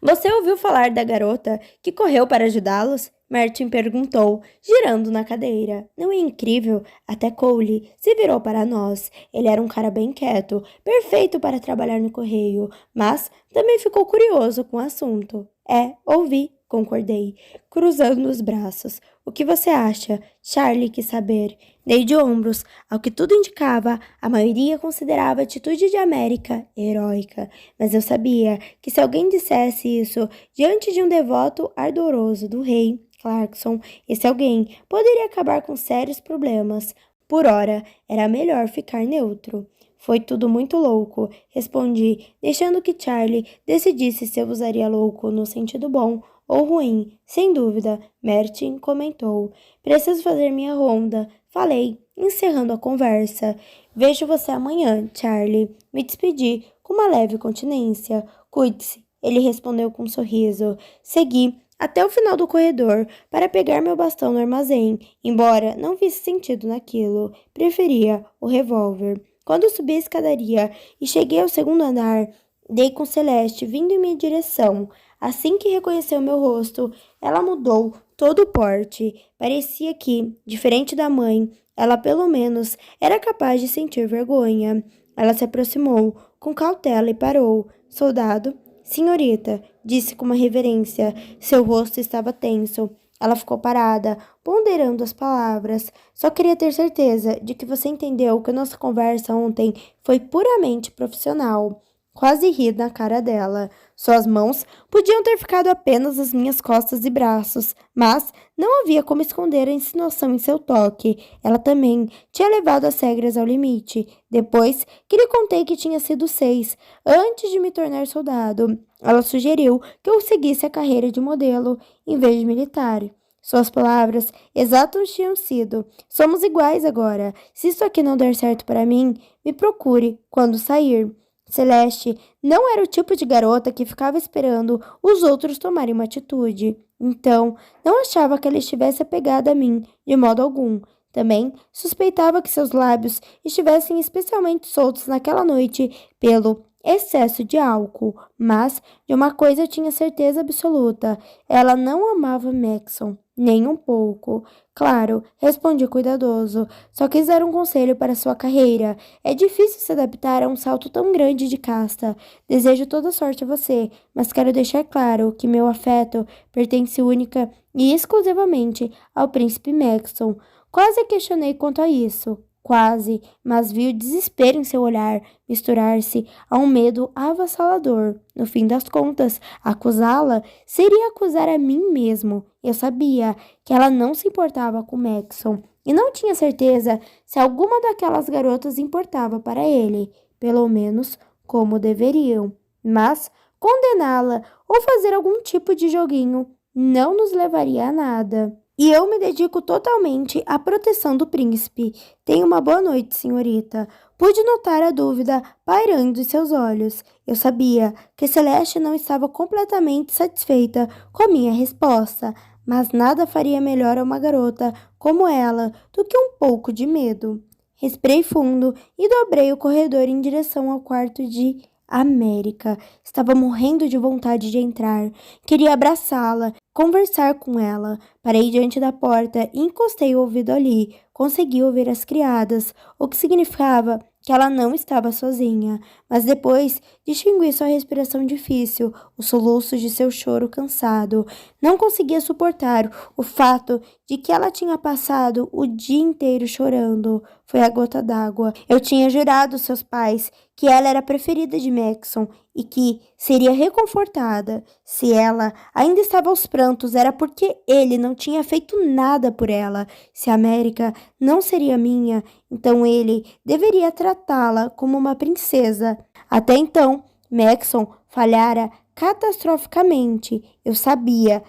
Você ouviu falar da garota que correu para ajudá-los? Martin perguntou, girando na cadeira. Não é incrível? Até Cole se virou para nós. Ele era um cara bem quieto, perfeito para trabalhar no correio, mas também ficou curioso com o assunto. Ouvi, concordei, cruzando os braços. O que você acha? Charlie quis saber. Dei de ombros. Ao que tudo indicava, a maioria considerava a atitude de América heróica. Mas eu sabia que se alguém dissesse isso diante de um devoto ardoroso do rei Clarkson, esse alguém poderia acabar com sérios problemas. Por ora, era melhor ficar neutro. Foi tudo muito louco, respondi, deixando que Charlie decidisse se eu usaria louco no sentido bom ou ruim. Sem dúvida, Martin comentou. Preciso fazer minha ronda. Falei, encerrando a conversa. Vejo você amanhã, Charlie. Me despedi com uma leve continência. Cuide-se, ele respondeu com um sorriso. Segui até o final do corredor para pegar meu bastão no armazém, embora não visse sentido naquilo. Preferia o revólver. Quando subi a escadaria e cheguei ao segundo andar, dei com Celeste vindo em minha direção. Assim que reconheceu meu rosto, ela mudou todo o porte. Parecia que, diferente da mãe, ela pelo menos era capaz de sentir vergonha. Ela se aproximou com cautela e parou. Soldado? Senhorita, disse com uma reverência. Seu rosto estava tenso. Ela ficou parada, ponderando as palavras. Só queria ter certeza de que você entendeu que a nossa conversa ontem foi puramente profissional. Quase ri na cara dela. Suas mãos podiam ter ficado apenas às minhas costas e braços, mas não havia como esconder a insinuação em seu toque. Ela também tinha levado as regras ao limite, depois que lhe contei que tinha sido 6, antes de me tornar soldado. Ela sugeriu que eu seguisse a carreira de modelo, em vez de militar. Suas palavras exatas tinham sido: somos iguais agora. Se isso aqui não der certo para mim, me procure quando sair. Celeste não era o tipo de garota que ficava esperando os outros tomarem uma atitude. Então, não achava que ela estivesse apegada a mim, de modo algum. Também suspeitava que seus lábios estivessem especialmente soltos naquela noite pelo excesso de álcool. Mas de uma coisa eu tinha certeza absoluta: ela não amava Maxon, nem um pouco. Claro, respondi cuidadoso. Só quis dar um conselho para sua carreira. É difícil se adaptar a um salto tão grande de casta. Desejo toda sorte a você, mas quero deixar claro que meu afeto pertence única e exclusivamente ao príncipe Maxon. Quase a questionei quanto a isso. Quase, mas vi o desespero em seu olhar misturar-se a um medo avassalador. No fim das contas, acusá-la seria acusar a mim mesmo. Eu sabia que ela não se importava com Maxon e não tinha certeza se alguma daquelas garotas importava para ele, pelo menos como deveriam. Mas condená-la ou fazer algum tipo de joguinho não nos levaria a nada. E eu me dedico totalmente à proteção do príncipe. Tenha uma boa noite, senhorita. Pude notar a dúvida pairando em seus olhos. Eu sabia que Celeste não estava completamente satisfeita com a minha resposta, mas nada faria melhor a uma garota como ela do que um pouco de medo. Respirei fundo e dobrei o corredor em direção ao quarto de América. Estava morrendo de vontade de entrar. Queria abraçá-la, conversar com ela. Parei diante da porta e encostei o ouvido ali. Consegui ouvir as criadas, o que significava que ela não estava sozinha. Mas depois distingui sua respiração difícil, os soluços de seu choro cansado. Não conseguia suportar o fato de que ela tinha passado o dia inteiro chorando. Foi a gota d'água. Eu tinha jurado aos seus pais que ela era a preferida de Maxon e que seria reconfortada. Se ela ainda estava aos prantos, era porque ele não tinha feito nada por ela. Se a América não seria minha, então ele deveria tratá-la como uma princesa. Até então, Maxon falhara catastroficamente. Eu sabia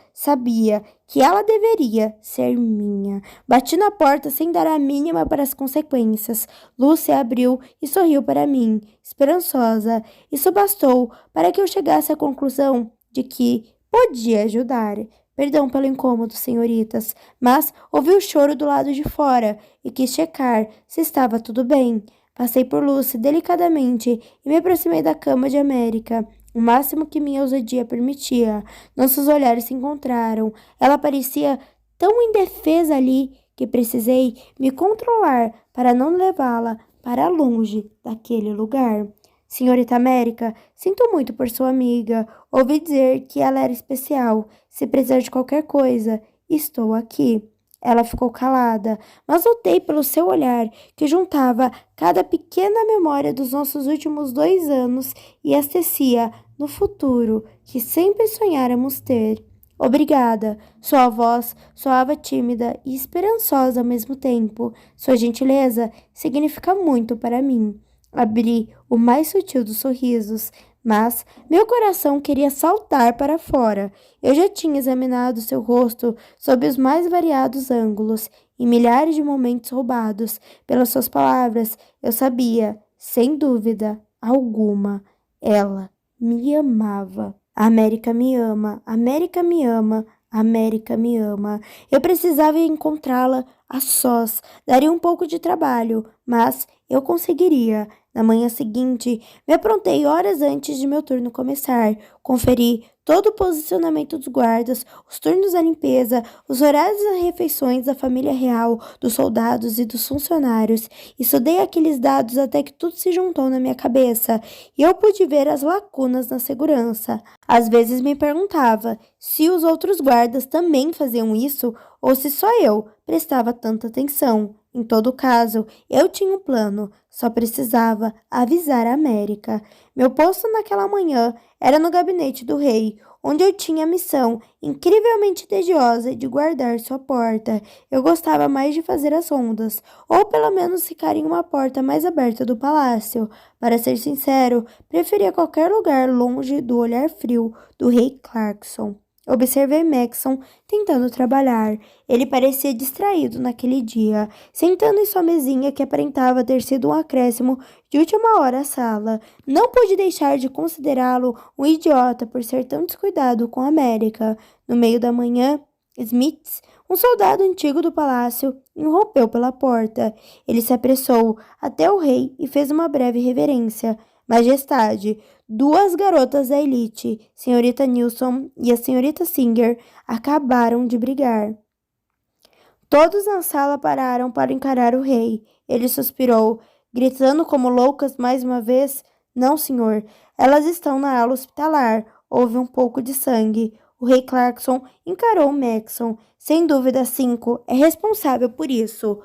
que ela deveria ser minha. Bati na porta sem dar a mínima para as consequências. Lúcia abriu e sorriu para mim, esperançosa. Isso bastou para que eu chegasse à conclusão de que podia ajudar. Perdão pelo incômodo, senhoritas, mas ouvi o choro do lado de fora e quis checar se estava tudo bem. Passei por Lucy delicadamente e me aproximei da cama de América. o máximo que minha ousadia permitia. Nossos olhares se encontraram. Ela parecia tão indefesa ali que precisei me controlar para não levá-la para longe daquele lugar. Senhorita América, sinto muito por sua amiga. Ouvi dizer que ela era especial. Se precisar de qualquer coisa, estou aqui. Ela ficou calada, mas notei pelo seu olhar que juntava cada pequena memória dos nossos últimos 2 anos e as tecia no futuro que sempre sonháramos ter. Obrigada. Sua voz soava tímida e esperançosa ao mesmo tempo. Sua gentileza significa muito para mim. Abri o mais sutil dos sorrisos, mas meu coração queria saltar para fora. Eu já tinha examinado seu rosto sob os mais variados ângulos e milhares de momentos roubados. Pelas suas palavras, eu sabia, sem dúvida alguma, ela me amava. A América me ama, a América me ama, a América me ama. Eu precisava encontrá-la a sós. Daria um pouco de trabalho, mas eu conseguiria. Na manhã seguinte, me aprontei horas antes de meu turno começar. Conferi todo o posicionamento dos guardas, os turnos da limpeza, os horários das refeições da família real, dos soldados e dos funcionários. Estudei aqueles dados até que tudo se juntou na minha cabeça e eu pude ver as lacunas na segurança. Às vezes me perguntava se os outros guardas também faziam isso ou se só eu prestava tanta atenção. Em todo caso, eu tinha um plano, só precisava avisar a América. Meu posto naquela manhã era no gabinete do rei, onde eu tinha a missão incrivelmente tediosa de guardar sua porta. Eu gostava mais de fazer as rondas, ou pelo menos ficar em uma porta mais aberta do palácio. Para ser sincero, preferia qualquer lugar longe do olhar frio do rei Clarkson. Observei Maxon tentando trabalhar. Ele parecia distraído naquele dia, sentando em sua mesinha que aparentava ter sido um acréscimo de última hora à sala. Não pude deixar de considerá-lo um idiota por ser tão descuidado com a América. No meio da manhã, Smith, um soldado antigo do palácio, irrompeu pela porta. Ele se apressou até o rei e fez uma breve reverência. Majestade, 2 garotas da elite, senhorita Nilsson e a senhorita Singer, acabaram de brigar. Todos na sala pararam para encarar o rei. Ele suspirou, gritando como loucas mais uma vez. Não, senhor, elas estão na ala hospitalar. Houve um pouco de sangue. O rei Clarkson encarou Maxon. Sem dúvida, 5 é responsável por isso.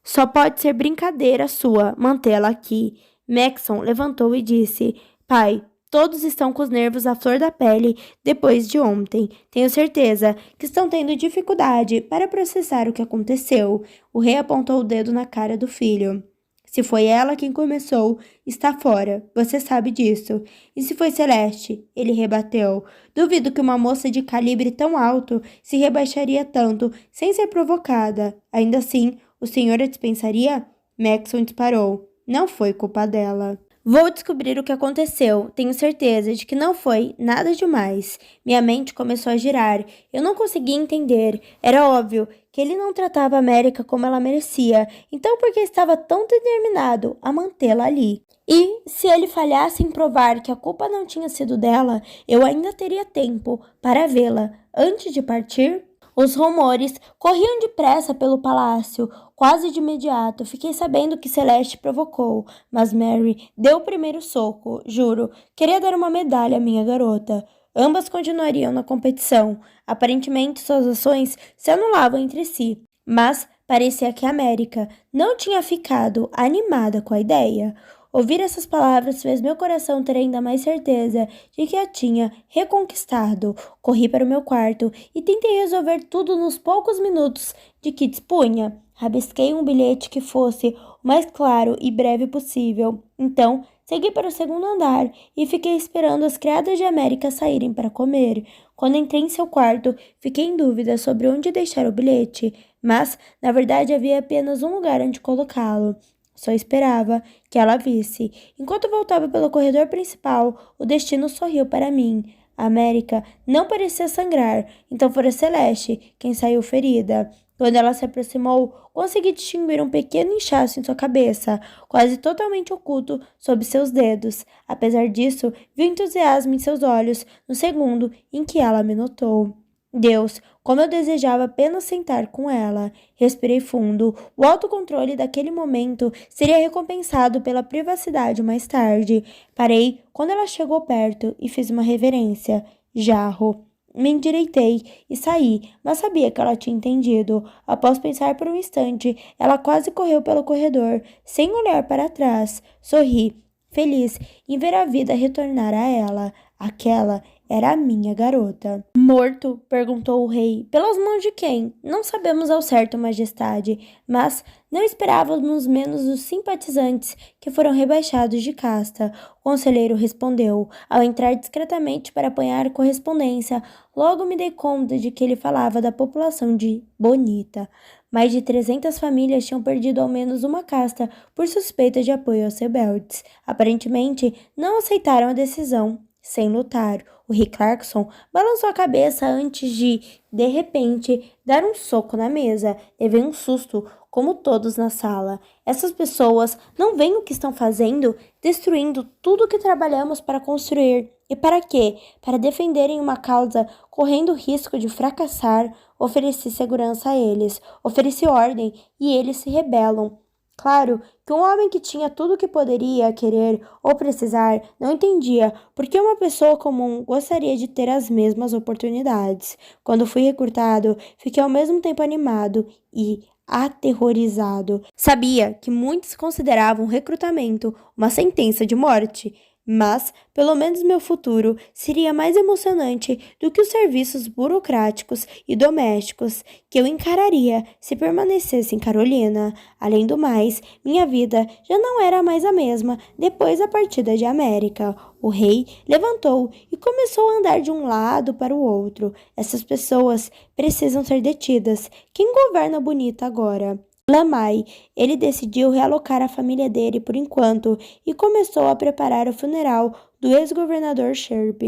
Só pode ser brincadeira sua mantê-la aqui. Maxon levantou e disse: Pai, todos estão com os nervos à flor da pele depois de ontem. Tenho certeza que estão tendo dificuldade para processar o que aconteceu. O rei apontou o dedo na cara do filho. Se foi ela quem começou, está fora. Você sabe disso. E se foi Celeste? Ele rebateu. Duvido que uma moça de calibre tão alto se rebaixaria tanto sem ser provocada. Ainda assim, o senhor a dispensaria? Maxon disparou. Não foi culpa dela. Vou descobrir o que aconteceu. Tenho certeza de que não foi nada demais. Minha mente começou a girar. Eu não conseguia entender. Era óbvio que ele não tratava a América como ela merecia. Então por que estava tão determinado a mantê-la ali? E se ele falhasse em provar que a culpa não tinha sido dela, eu ainda teria tempo para vê-la antes de partir? Os rumores corriam depressa pelo palácio. Quase de imediato, fiquei sabendo que Celeste provocou, mas Mary deu o primeiro soco, juro. Queria dar uma medalha à minha garota. Ambas continuariam na competição. Aparentemente, suas ações se anulavam entre si, mas parecia que a América não tinha ficado animada com a ideia. Ouvir essas palavras fez meu coração ter ainda mais certeza de que a tinha reconquistado. Corri para o meu quarto e tentei resolver tudo nos poucos minutos de que dispunha. Rabisquei um bilhete que fosse o mais claro e breve possível. Então, segui para o segundo andar e fiquei esperando as criadas de América saírem para comer. Quando entrei em seu quarto, fiquei em dúvida sobre onde deixar o bilhete, mas, na verdade, havia apenas um lugar onde colocá-lo. Só esperava que ela visse. Enquanto voltava pelo corredor principal, o destino sorriu para mim. A América não parecia sangrar, então fora Celeste quem saiu ferida. Quando ela se aproximou, consegui distinguir um pequeno inchaço em sua cabeça, quase totalmente oculto sob seus dedos. Apesar disso, vi o entusiasmo em seus olhos no segundo em que ela me notou. Deus, como eu desejava apenas sentar com ela. Respirei fundo. O autocontrole daquele momento seria recompensado pela privacidade mais tarde. Parei quando ela chegou perto e fiz uma reverência. Jarro. Me endireitei e saí, mas sabia que ela tinha entendido. Após pensar por um instante, ela quase correu pelo corredor, sem olhar para trás. Sorri, feliz em ver a vida retornar a ela. Aquela era a minha garota. Morto? Perguntou o rei. Pelas mãos de quem? Não sabemos ao certo, majestade, mas não esperávamos menos os simpatizantes que foram rebaixados de casta. O conselheiro respondeu. Ao entrar discretamente para apanhar correspondência, logo me dei conta de que ele falava da população de Bonita. Mais de 300 famílias tinham perdido ao menos uma casta por suspeita de apoio aos rebeldes. Aparentemente, não aceitaram a decisão sem lutar. O Rick Clarkson balançou a cabeça antes de repente, dar um soco na mesa. Levei um susto, como todos na sala. Essas pessoas não veem o que estão fazendo, destruindo tudo o que trabalhamos para construir. E para quê? Para defenderem uma causa, correndo o risco de fracassar. Ofereci segurança a eles, ofereci ordem e eles se rebelam. Claro que um homem que tinha tudo o que poderia querer ou precisar não entendia por que uma pessoa comum gostaria de ter as mesmas oportunidades. Quando fui recrutado, fiquei ao mesmo tempo animado e aterrorizado. Sabia que muitos consideravam o recrutamento uma sentença de morte. Mas, pelo menos meu futuro seria mais emocionante do que os serviços burocráticos e domésticos que eu encararia se permanecesse em Carolina. Além do mais, minha vida já não era mais a mesma depois da partida de América. O rei levantou e começou a andar de um lado para o outro. Essas pessoas precisam ser detidas. Quem governa Bonita agora? Lamai, ele decidiu realocar a família dele por enquanto e começou a preparar o funeral do ex-governador Sherp.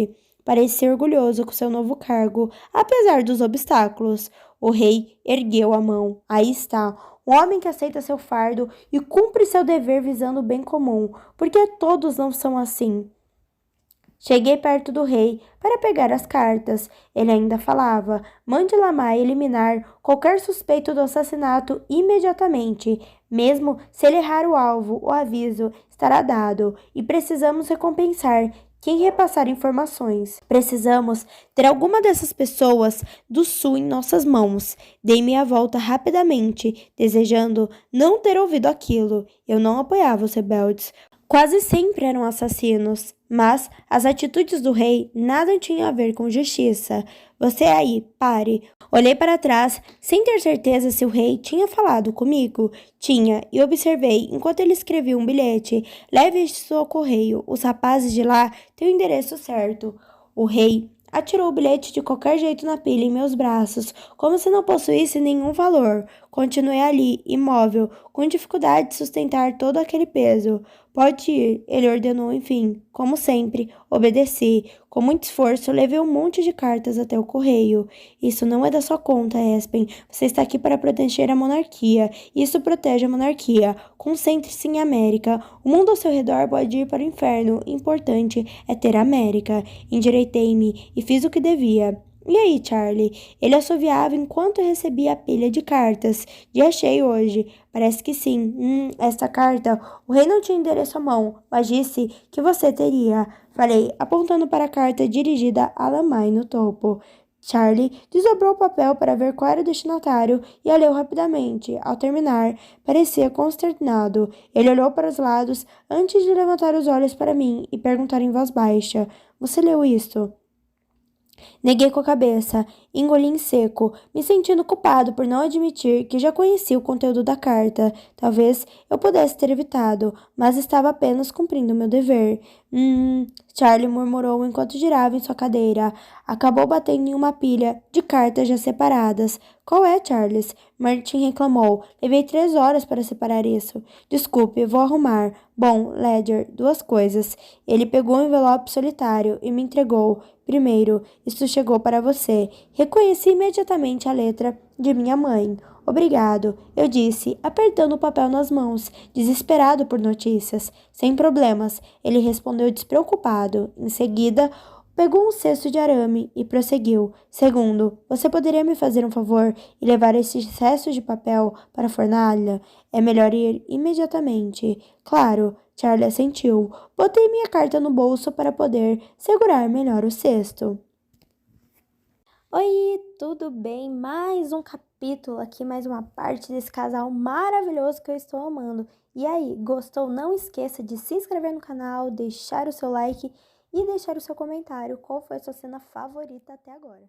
Parecia orgulhoso com seu novo cargo, apesar dos obstáculos. O rei ergueu a mão. Aí está, um homem que aceita seu fardo e cumpre seu dever visando o bem comum, porque todos não são assim. Cheguei perto do rei para pegar as cartas. Ele ainda falava: mande Lamai eliminar qualquer suspeito do assassinato imediatamente. Mesmo se ele errar o alvo, o aviso estará dado e precisamos recompensar quem repassar informações. Precisamos ter alguma dessas pessoas do sul em nossas mãos. Dei meia volta rapidamente, desejando não ter ouvido aquilo. Eu não apoiava os rebeldes. Quase sempre eram assassinos, mas as atitudes do rei nada tinham a ver com justiça. Você aí, pare. Olhei para trás, sem ter certeza se o rei tinha falado comigo. Tinha, e observei enquanto ele escrevia um bilhete. Leve este ao correio. Os rapazes de lá têm o endereço certo. O rei atirou o bilhete de qualquer jeito na pilha em meus braços, como se não possuísse nenhum valor. Continuei ali, imóvel, com dificuldade de sustentar todo aquele peso. Pode ir, ele ordenou, enfim. Como sempre, obedeci. Com muito esforço, levei um monte de cartas até o correio. Isso não é da sua conta, Espen. Você está aqui para proteger a monarquia. Isso protege a monarquia. Concentre-se em América. O mundo ao seu redor pode ir para o inferno. Importante é ter a América. Endireitei-me e fiz o que devia. E aí, Charlie? Ele assoviava enquanto recebia a pilha de cartas. Dia cheio hoje. Parece que sim. Esta carta, o rei não tinha endereço à mão, mas disse que você teria. Falei, apontando para a carta dirigida a Lamai no topo. Charlie desdobrou o papel para ver qual era o destinatário e a leu rapidamente. Ao terminar, parecia consternado. Ele olhou para os lados antes de levantar os olhos para mim e perguntar em voz baixa: Você leu isto? Neguei com a cabeça, engoli em seco, me sentindo culpado por não admitir que já conhecia o conteúdo da carta. Talvez eu pudesse ter evitado, mas estava apenas cumprindo meu dever. Charlie murmurou enquanto girava em sua cadeira. Acabou batendo em uma pilha de cartas já separadas. Qual é, Charles? Martin reclamou. Levei 3 horas para separar isso. Desculpe, vou arrumar. Bom, Ledger, 2 coisas. Ele pegou um envelope solitário e me entregou. Primeiro, isto chegou para você. Reconheci imediatamente a letra de minha mãe. Obrigado, eu disse, apertando o papel nas mãos, desesperado por notícias. Sem problemas, ele respondeu despreocupado. Em seguida, pegou um cesto de arame e prosseguiu. Segundo, você poderia me fazer um favor e levar esses restos de papel para a fornalha? É melhor ir imediatamente. Claro, Charlie assentiu. Botei minha carta no bolso para poder segurar melhor o cesto. Oi, tudo bem? Mais um capítulo aqui, mais uma parte desse casal maravilhoso que eu estou amando. E aí, gostou? Não esqueça de se inscrever no canal, deixar o seu like e deixar o seu comentário. Qual foi a sua cena favorita até agora?